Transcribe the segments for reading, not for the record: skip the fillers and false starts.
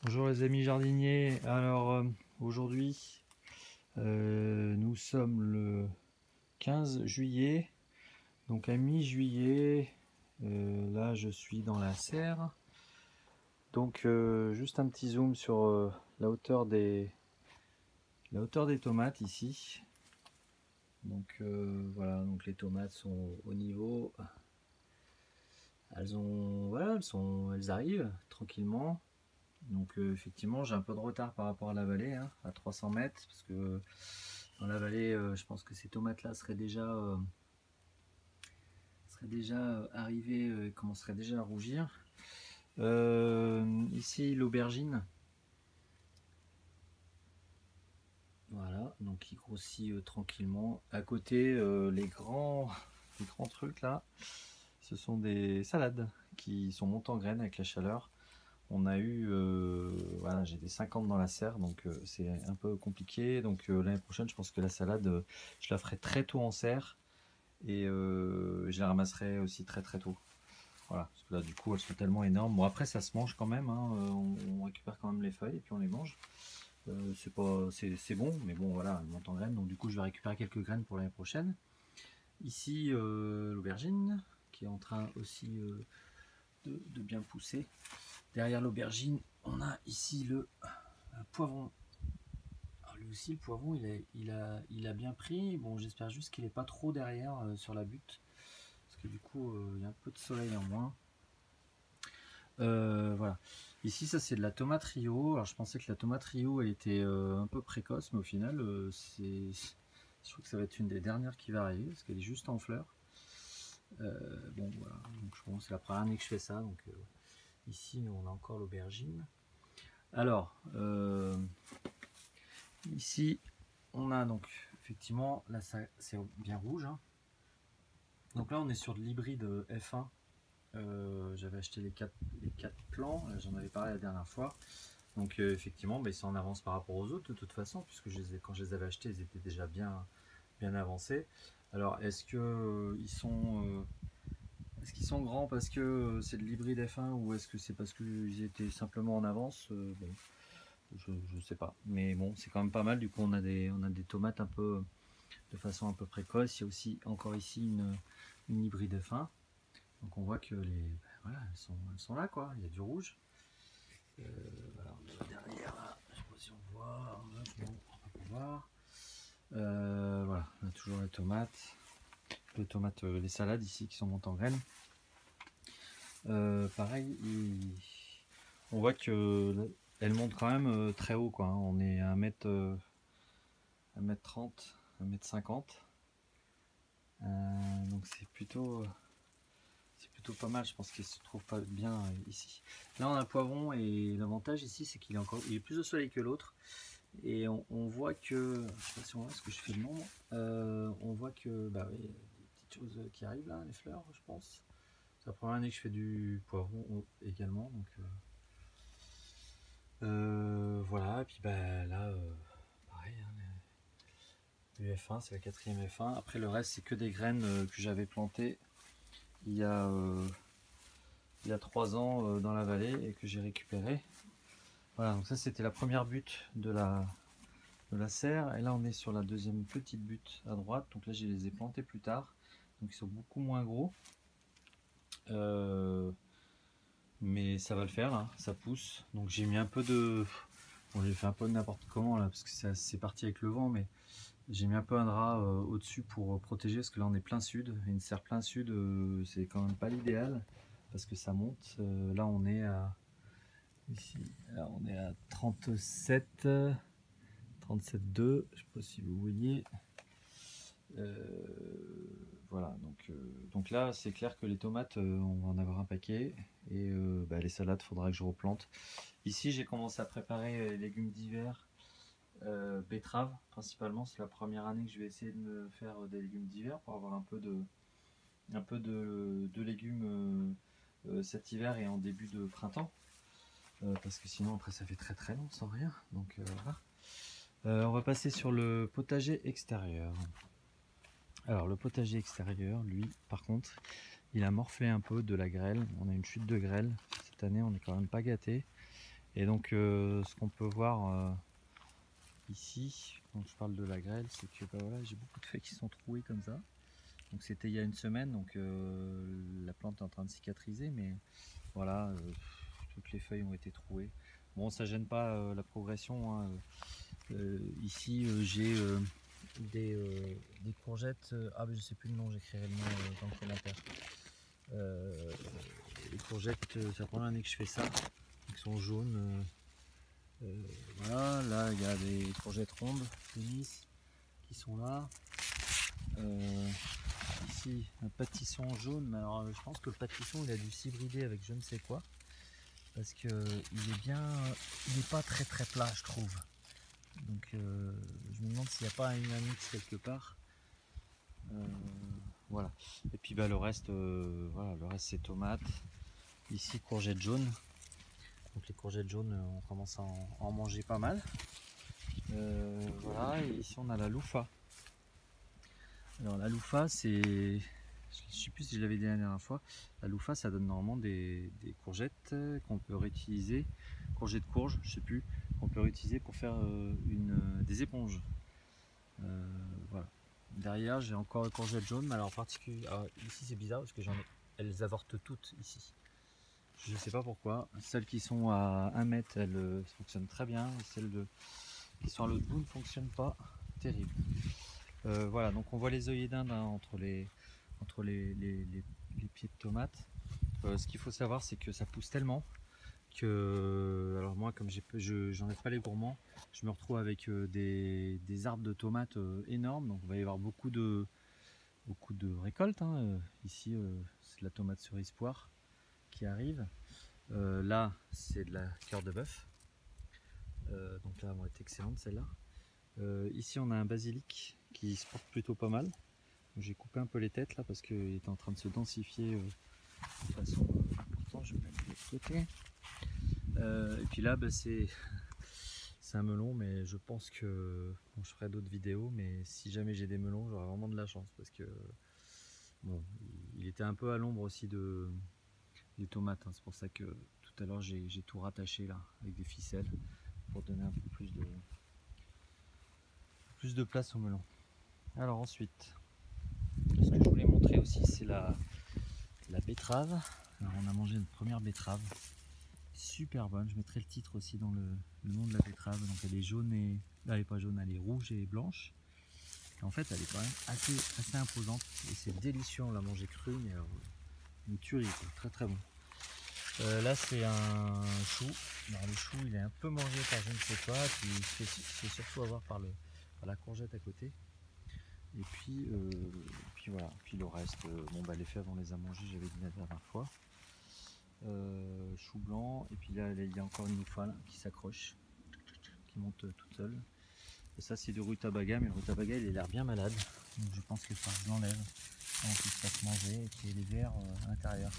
Bonjour les amis jardiniers. Alors aujourd'hui nous sommes le 15 juillet, donc à mi-juillet. Là je suis dans la serre, donc juste un petit zoom sur la hauteur des tomates ici. Donc voilà, donc les tomates sont au niveau, elles arrivent tranquillement. Donc effectivement j'ai un peu de retard par rapport à la vallée, hein, à 300 mètres, parce que dans la vallée je pense que ces tomates là seraient déjà arrivées, commenceraient déjà à rougir. Ici l'aubergine, voilà, donc il grossit tranquillement. À côté les grands trucs là, ce sont des salades qui sont montées en graines avec la chaleur. On a eu, voilà, j'ai des 50 dans la serre, donc c'est un peu compliqué. Donc l'année prochaine, je pense que la salade, je la ferai très tôt en serre et je la ramasserai aussi très très tôt. Voilà, parce que là, du coup, elles sont tellement énormes. Bon, après, ça se mange quand même, hein, on récupère quand même les feuilles et puis on les mange. C'est bon, mais bon, voilà, elles montent en graines, donc du coup, je vais récupérer quelques graines pour l'année prochaine. Ici, l'aubergine qui est en train aussi de bien pousser. Derrière l'aubergine, on a ici le poivron. Alors lui aussi, le poivron, il a bien pris. Bon, j'espère juste qu'il n'est pas trop derrière sur la butte. Parce que du coup, il y a un peu de soleil en moins. Voilà. Ici, ça c'est de la tomate Rio. Alors je pensais que la tomate Rio, elle était un peu précoce, mais au final, je trouve que ça va être une des dernières qui va arriver, parce qu'elle est juste en fleurs. Bon, voilà. Donc, bon, c'est la première année que je fais ça. Donc ici, on a encore l'aubergine. Alors, ici, on a donc effectivement, là c'est bien rouge, hein. Donc là, on est sur de l'hybride F1. J'avais acheté les 4 plants, j'en avais parlé la dernière fois. Donc effectivement, bah, ils sont en avance par rapport aux autres de toute façon, puisque quand je les avais achetés, ils étaient déjà bien avancés. Alors, est-ce qu'ils sont grands parce que c'est de l'hybride F1 ou est-ce que c'est parce qu'ils étaient simplement en avance? Bon, je sais pas, mais bon, c'est quand même pas mal. Du coup, on a des tomates un peu de façon un peu précoce. Il y a aussi encore ici une hybride fin. Donc on voit que voilà, elles sont là, quoi. Il y a du rouge. Voilà, derrière là, je sais pas si on voit. Bon, on va pas voir. Voilà, on a toujours les tomates, les salades ici qui sont montées en graines. Pareil, on voit que elles montent quand même très haut, quoi, hein. On est à 1m30, 1m50. Donc c'est plutôt pas mal. Je pense qu'il se trouve pas bien ici. Là on a un poivron et l'avantage ici c'est qu'il est plus au soleil que l'autre et on voit que, je sais pas si on voit ce que je fais de l'ombre, on voit que bah oui, des petites choses qui arrivent là, les fleurs, je pense. C'est la première année que je fais du poivron également, donc voilà. Et puis bah là pareil, hein, le F1 c'est la 4e F1. Après le reste c'est que des graines que j'avais plantées il y a 3 ans dans la vallée et que j'ai récupéré. Voilà, donc ça c'était la première butte de la serre, et là on est sur la deuxième petite butte à droite. Donc là je les ai plantés plus tard, donc ils sont beaucoup moins gros, mais ça va le faire là, ça pousse. Donc j'ai mis un peu de, bon, j'ai fait un peu de n'importe comment là parce que c'est parti avec le vent, mais j'ai mis un peu un drap au dessus pour protéger, parce que là on est plein sud, une serre plein sud, c'est quand même pas l'idéal parce que ça monte. Là on est à ici, là on est à 37, 37,2, je sais pas si vous voyez. Voilà, donc là c'est clair que les tomates, on va en avoir un paquet, et bah, les salades, faudra que je replante. Ici j'ai commencé à préparer les légumes d'hiver, betteraves principalement. C'est la première année que je vais essayer de me faire des légumes d'hiver pour avoir un peu de légumes cet hiver et en début de printemps. Parce que sinon après ça fait très très long sans rien. Donc voilà. On va passer sur le potager extérieur. Alors le potager extérieur, lui, par contre, il a morflé un peu de la grêle. On a une chute de grêle. Cette année, on n'est quand même pas gâté. Et donc ce qu'on peut voir ici, quand je parle de la grêle, c'est que bah, voilà, j'ai beaucoup de feuilles qui sont trouées comme ça. Donc c'était il y a une semaine, donc la plante est en train de cicatriser, mais voilà, toutes les feuilles ont été trouées. Bon, ça gêne pas la progression, hein. Ici j'ai des courgettes, ah mais je sais plus le nom, j'écrirai le nom dans le commentaire. Les courgettes, c'est la première année que je fais ça, qui sont jaunes. Voilà, là il y a des courgettes rondes de Nice qui sont là. Ici un pâtisson jaune, mais alors je pense que le pâtisson il a dû s'hybrider avec je ne sais quoi, parce que il est pas très plat je trouve. Donc je me demande s'il n'y a pas un mix quelque part. Voilà. Et puis bah, le reste, voilà, le reste c'est tomates. Ici courgettes jaunes. Donc les courgettes jaunes, on commence à en manger pas mal. Voilà. Et ici on a la loufa. Alors la loufa, c'est, je sais plus si je l'avais dit la dernière fois. La loufa, ça donne normalement des courgettes qu'on peut réutiliser, courgettes courges, je sais plus, qu'on peut réutiliser pour faire des éponges. Voilà. Derrière, j'ai encore les courgettes jaunes, mais alors particulier. Ici, c'est bizarre parce que elles avortent toutes ici. Je ne sais pas pourquoi. Celles qui sont à 1 mètre, elles fonctionnent très bien. Et celles qui sont à l'autre bout ne fonctionnent pas. Terrible. Voilà, donc on voit les œillets d'Inde hein, entre les pieds de tomates. Ce qu'il faut savoir, c'est que ça pousse tellement que, alors moi, comme j'en ai pas les gourmands, je me retrouve avec des arbres de tomates énormes. Donc il va y avoir beaucoup de récoltes. Hein. Ici, c'est de la tomate cerise poire qui arrive. Là, c'est de la cœur de bœuf. Donc là, elles vont être excellentes celle-là. Ici, on a un basilic qui se porte plutôt pas mal. J'ai coupé un peu les têtes là parce qu'il est en train de se densifier de façon importante. Je vais mettre de l'autre côté. Et puis là, bah, c'est un melon, mais je pense que bon, je ferai d'autres vidéos. Mais si jamais j'ai des melons, j'aurai vraiment de la chance parce que bon, il était un peu à l'ombre aussi des tomates. Hein. C'est pour ça que tout à l'heure j'ai tout rattaché là avec des ficelles pour donner un peu plus de place au melon. Alors ensuite, ce que je voulais montrer aussi, c'est la betterave. Alors on a mangé une première betterave, super bonne. Je mettrai le titre aussi dans le nom de la betterave. Donc elle est jaune et, elle est pas jaune, elle est rouge et blanche. Et en fait, elle est quand même assez imposante et c'est délicieux. On l'a mangé cru, mais alors, une tuerie, très très bon. Là c'est un chou. Alors, le chou il est un peu mangé par je ne sais quoi, puis il se fait surtout avoir par la courgette à côté. Et puis voilà, puis le reste, bon bah les fèves on les a mangées, j'avais dit la dernière fois. Chou blanc, et puis là il y a encore une loufa qui s'accroche, qui monte toute seule. Et ça c'est du rutabaga, mais le rutabaga il a l'air bien malade, donc je pense qu'il faut que je l'enlève avant qu'il se fasse manger et qu'il y ait les vers à l'intérieur.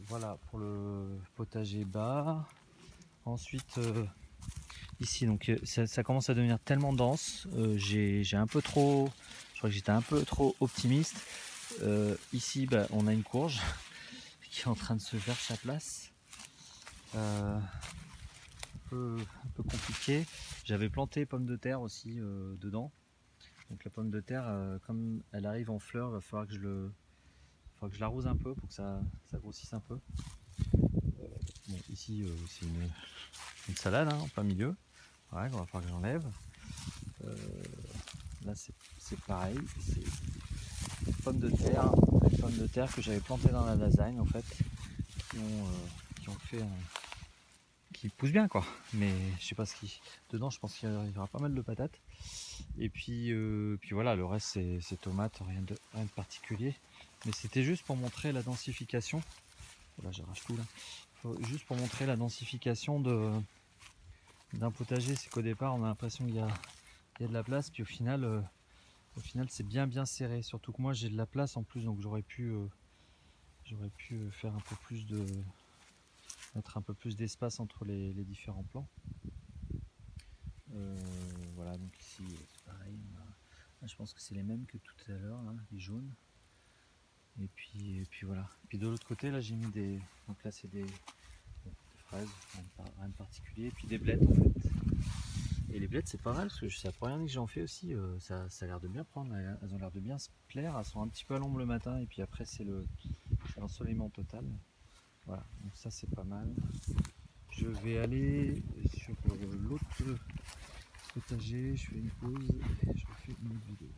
Voilà pour le potager bas. Ensuite ici donc ça commence à devenir tellement dense, j'ai un peu trop, je crois que j'étais un peu trop optimiste. Ici bah, on a une courge qui est en train de se faire sa place, un peu compliqué. J'avais planté pommes de terre aussi dedans, donc la pomme de terre comme elle arrive en fleurs, il va falloir que je l'arrose un peu pour que ça grossisse un peu. Bon, ici c'est une salade hein, en plein milieu. Ouais, il va falloir que j'enlève. Là c'est pareil, c'est des pommes de terre que j'avais plantées dans la lasagne en fait, qui ont fait qui poussent bien quoi. Mais je sais pas ce qui dedans, je pense qu'il y aura pas mal de patates. Et puis voilà, le reste c'est tomates, rien de particulier. Mais c'était juste pour montrer la densification. Voilà, j'arrache tout là. Juste pour montrer la densification d'un potager, c'est qu'au départ on a l'impression qu'il y a de la place, puis au final c'est bien serré. Surtout que moi j'ai de la place en plus, donc j'aurais pu faire un peu plus mettre un peu plus d'espace entre les différents plants. Voilà, donc ici c'est pareil. Là, je pense que c'est les mêmes que tout à l'heure, les jaunes. Et puis voilà. Et puis de l'autre côté, là j'ai mis donc là c'est des fraises, rien de particulier. Et puis des blettes en fait. Et les blettes c'est pas mal parce que c'est la première année que j'en fais aussi, ça a l'air de bien prendre, elles ont l'air de bien se plaire, elles sont un petit peu à l'ombre le matin et puis après c'est l'ensoleillement total. Voilà, donc ça c'est pas mal. Je vais aller sur l'autre potager, je fais une pause et je fais une autre vidéo.